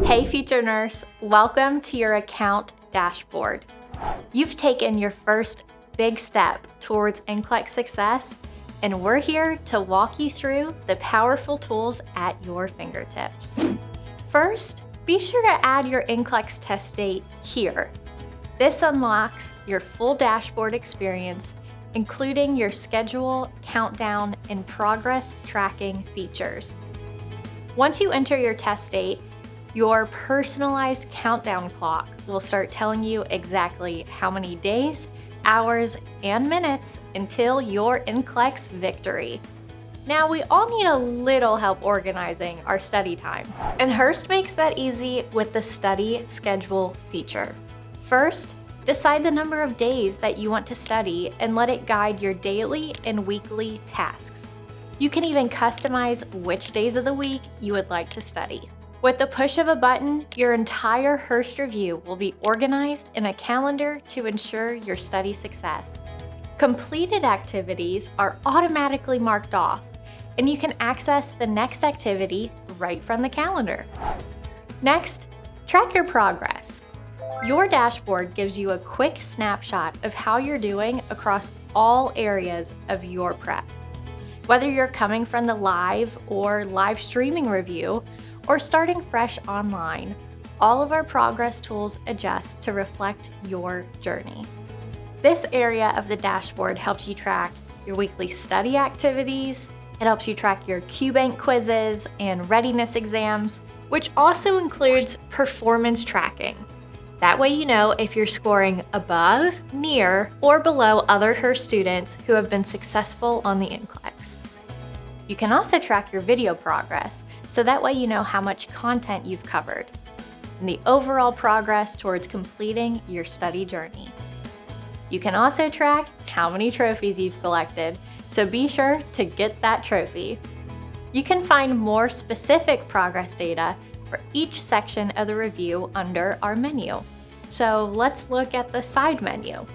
Hey future nurse, welcome to your account dashboard. You've taken your first big step towards NCLEX success, and we're here to walk you through the powerful tools at your fingertips. First, be sure to add your NCLEX test date here. This unlocks your full dashboard experience, including your schedule, countdown, and progress tracking features. Once you enter your test date, your personalized countdown clock will start telling you exactly how many days, hours, and minutes until your NCLEX victory. Now, we all need a little help organizing our study time, and Hurst makes that easy with the study schedule feature. First, decide the number of days that you want to study and let it guide your daily and weekly tasks. You can even customize which days of the week you would like to study. With the push of a button, your entire Hurst review will be organized in a calendar to ensure your study success. Completed activities are automatically marked off, and you can access the next activity right from the calendar. Next, track your progress. Your dashboard gives you a quick snapshot of how you're doing across all areas of your prep. Whether you're coming from the live or live streaming review, or starting fresh online, all of our progress tools adjust to reflect your journey. This area of the dashboard helps you track your weekly study activities. It helps you track your QBank quizzes and readiness exams, which also includes performance tracking. That way you know if you're scoring above, near, or below other Hurst students who have been successful on the NCLEX. You can also track your video progress, so that way you know how much content you've covered, and the overall progress towards completing your study journey. You can also track how many trophies you've collected, so be sure to get that trophy. You can find more specific progress data for each section of the review under our menu. So let's look at the side menu.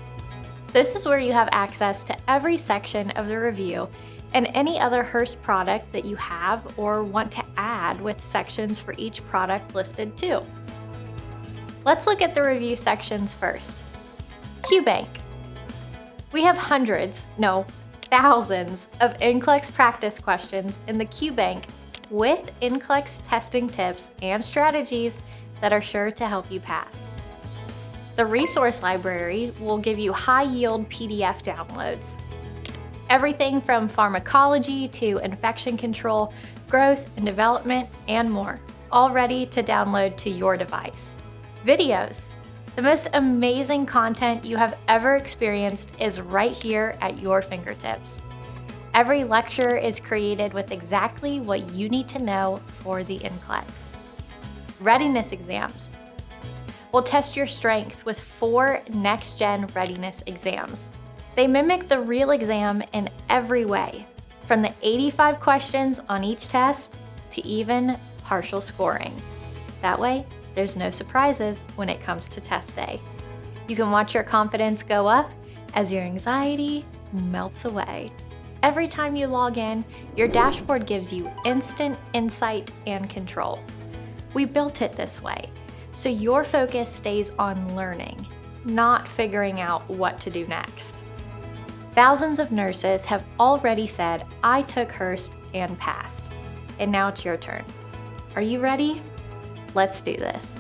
This is where you have access to every section of the review and any other Hurst product that you have or want to add with sections for each product listed too. Let's look at the review sections first. QBank. We have thousands of NCLEX practice questions in the QBank with NCLEX testing tips and strategies that are sure to help you pass. The resource library will give you high-yield PDF downloads. Everything from pharmacology to infection control, growth and development, and more, all ready to download to your device. Videos. The most amazing content you have ever experienced is right here at your fingertips. Every lecture is created with exactly what you need to know for the NCLEX. Readiness exams. We'll test your strength with 4 next-gen readiness exams. They mimic the real exam in every way, from the 85 questions on each test to even partial scoring. That way, there's no surprises when it comes to test day. You can watch your confidence go up as your anxiety melts away. Every time you log in, your dashboard gives you instant insight and control. We built it this way, so your focus stays on learning, not figuring out what to do next. Thousands of nurses have already said, "I took Hurst and passed." And now it's your turn. Are you ready? Let's do this.